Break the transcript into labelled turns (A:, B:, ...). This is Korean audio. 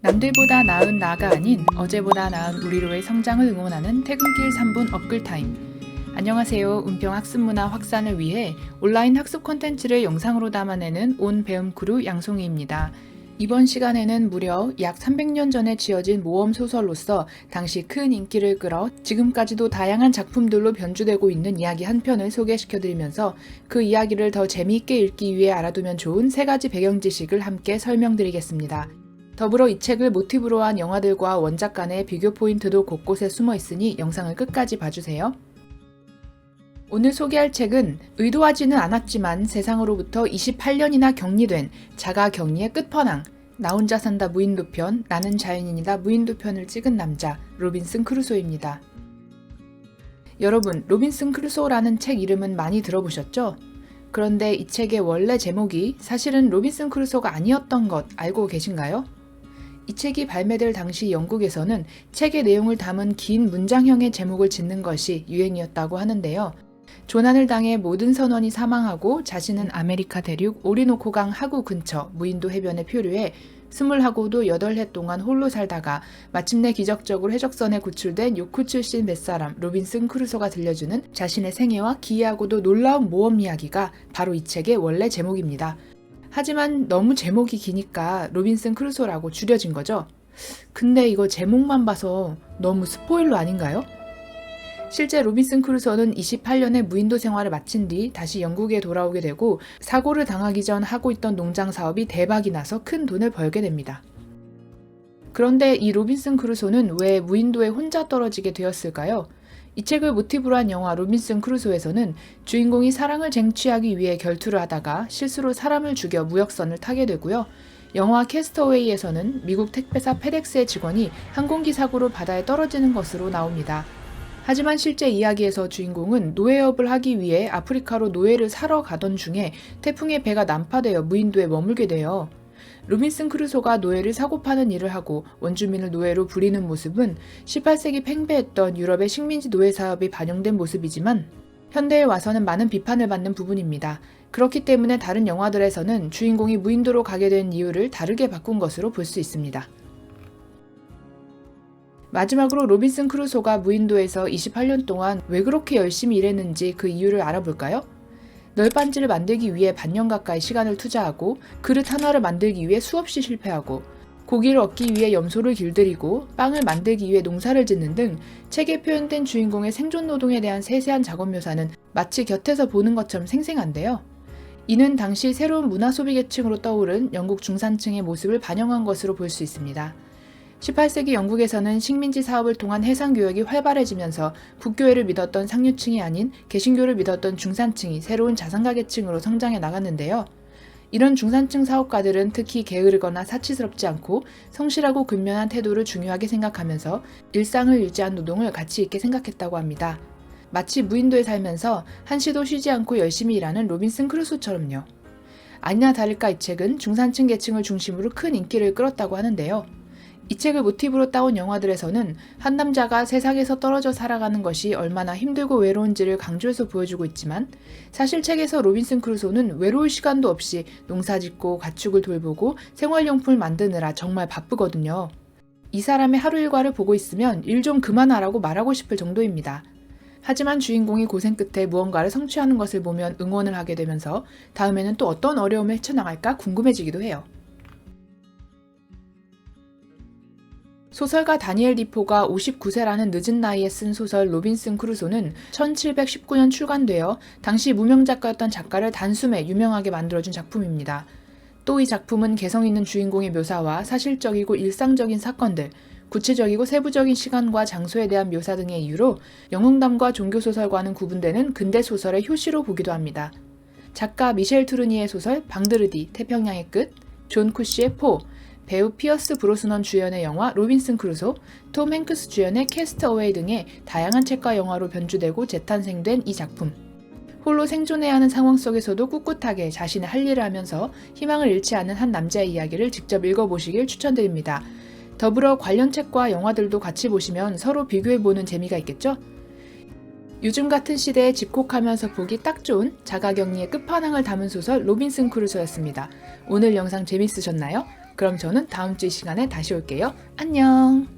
A: 남들보다 나은 나가 아닌 어제보다 나은 우리로의 성장을 응원하는 퇴근길 3분 업글타임. 안녕하세요. 은평학습문화 확산을 위해 온라인 학습 콘텐츠를 영상으로 담아내는 온 배움 크루 양송이입니다. 이번 시간에는 무려 약 300년 전에 지어진 모험 소설로서 당시 큰 인기를 끌어 지금까지도 다양한 작품들로 변주되고 있는 이야기 한 편을 소개시켜드리면서 그 이야기를 더 재미있게 읽기 위해 알아두면 좋은 3가지 배경 지식을 함께 설명드리겠습니다. 더불어 이 책을 모티브로 한 영화들과 원작 간의 비교 포인트도 곳곳에 숨어 있으니 영상을 끝까지 봐주세요. 오늘 소개할 책은 의도하지는 않았지만 세상으로부터 28년이나 격리된 자가 격리의 끝판왕, 나 혼자 산다 무인도 편, 나는 자연인이다 무인도 편을 찍은 남자, 로빈슨 크루소입니다. 여러분, 로빈슨 크루소라는 책 이름은 많이 들어보셨죠? 그런데 이 책의 원래 제목이 사실은 로빈슨 크루소가 아니었던 것 알고 계신가요? 이 책이 발매될 당시 영국에서는 책의 내용을 담은 긴 문장형의 제목을 짓는 것이 유행이었다고 하는데요. 조난을 당해 모든 선원이 사망하고 자신은 아메리카 대륙 오리노코강 하구 근처 무인도 해변에 표류해 20하고도 8해 동안 홀로 살다가 마침내 기적적으로 해적선에 구출된 요크 출신 뱃사람 로빈슨 크루소가 들려주는 자신의 생애와 기이하고도 놀라운 모험 이야기가 바로 이 책의 원래 제목입니다. 하지만 너무 제목이 기니까 로빈슨 크루소라고 줄여진 거죠. 근데 이거 제목만 봐서 너무 스포일러 아닌가요? 실제 로빈슨 크루소는 28년의 무인도 생활을 마친 뒤 다시 영국에 돌아오게 되고 사고를 당하기 전 하고 있던 농장 사업이 대박이 나서 큰 돈을 벌게 됩니다. 그런데 이 로빈슨 크루소는 왜 무인도에 혼자 떨어지게 되었을까요? 이 책을 모티브로 한 영화 로빈슨 크루소에서는 주인공이 사랑을 쟁취하기 위해 결투를 하다가 실수로 사람을 죽여 무역선을 타게 되고요. 영화 캐스터웨이에서는 미국 택배사 페덱스의 직원이 항공기 사고로 바다에 떨어지는 것으로 나옵니다. 하지만 실제 이야기에서 주인공은 노예업을 하기 위해 아프리카로 노예를 사러 가던 중에 태풍에 배가 난파되어 무인도에 머물게 돼요. 로빈슨 크루소가 노예를 사고 파는 일을 하고 원주민을 노예로 부리는 모습은 18세기 팽배했던 유럽의 식민지 노예 사업이 반영된 모습이지만 현대에 와서는 많은 비판을 받는 부분입니다. 그렇기 때문에 다른 영화들에서는 주인공이 무인도로 가게 된 이유를 다르게 바꾼 것으로 볼 수 있습니다. 마지막으로 로빈슨 크루소가 무인도에서 28년 동안 왜 그렇게 열심히 일했는지 그 이유를 알아볼까요? 널빤지를 만들기 위해 반년 가까이 시간을 투자하고 그릇 하나를 만들기 위해 수없이 실패하고 고기를 얻기 위해 염소를 길들이고 빵을 만들기 위해 농사를 짓는 등 책에 표현된 주인공의 생존 노동에 대한 세세한 작업 묘사는 마치 곁에서 보는 것처럼 생생한데요. 이는 당시 새로운 문화 소비 계층으로 떠오른 영국 중산층의 모습을 반영한 것으로 볼 수 있습니다. 18세기 영국에서는 식민지 사업을 통한 해상교역이 활발해지면서 북교회를 믿었던 상류층이 아닌 개신교를 믿었던 중산층이 새로운 자산가 계층으로 성장해 나갔는데요. 이런 중산층 사업가들은 특히 게으르거나 사치스럽지 않고 성실하고 근면한 태도를 중요하게 생각하면서 일상을 유지한 노동을 가치 있게 생각했다고 합니다. 마치 무인도에 살면서 한시도 쉬지 않고 열심히 일하는 로빈슨 크루소처럼요. 아니나 다를까 이 책은 중산층 계층을 중심으로 큰 인기를 끌었다고 하는데요. 이 책을 모티브로 따온 영화들에서는 한 남자가 세상에서 떨어져 살아가는 것이 얼마나 힘들고 외로운지를 강조해서 보여주고 있지만 사실 책에서 로빈슨 크루소는 외로울 시간도 없이 농사짓고 가축을 돌보고 생활용품을 만드느라 정말 바쁘거든요. 이 사람의 하루 일과를 보고 있으면 일 좀 그만하라고 말하고 싶을 정도입니다. 하지만 주인공이 고생 끝에 무언가를 성취하는 것을 보면 응원을 하게 되면서 다음에는 또 어떤 어려움을 헤쳐나갈까 궁금해지기도 해요. 소설가 다니엘 디포가 59세라는 늦은 나이에 쓴 소설 로빈슨 크루소는 1719년 출간되어 당시 무명 작가였던 작가를 단숨에 유명하게 만들어준 작품입니다. 또 이 작품은 개성 있는 주인공의 묘사와 사실적이고 일상적인 사건들, 구체적이고 세부적인 시간과 장소에 대한 묘사 등의 이유로 영웅담과 종교소설과는 구분되는 근대소설의 효시로 보기도 합니다. 작가 미셸 투르니의 소설 방드르디, 태평양의 끝, 존 쿠시의 포, 배우 피어스 브로스넌 주연의 영화 로빈슨 크루소, 톰 행크스 주연의 캐스트어웨이 등의 다양한 책과 영화로 변주되고 재탄생된 이 작품. 홀로 생존해야 하는 상황 속에서도 꿋꿋하게 자신의 할 일을 하면서 희망을 잃지 않은 한 남자의 이야기를 직접 읽어보시길 추천드립니다. 더불어 관련 책과 영화들도 같이 보시면 서로 비교해보는 재미가 있겠죠? 요즘 같은 시대에 집콕하면서 보기 딱 좋은 자가격리의 끝판왕을 담은 소설 로빈슨 크루소였습니다. 오늘 영상 재밌으셨나요? 그럼 저는 다음 주 이 시간에 다시 올게요. 안녕!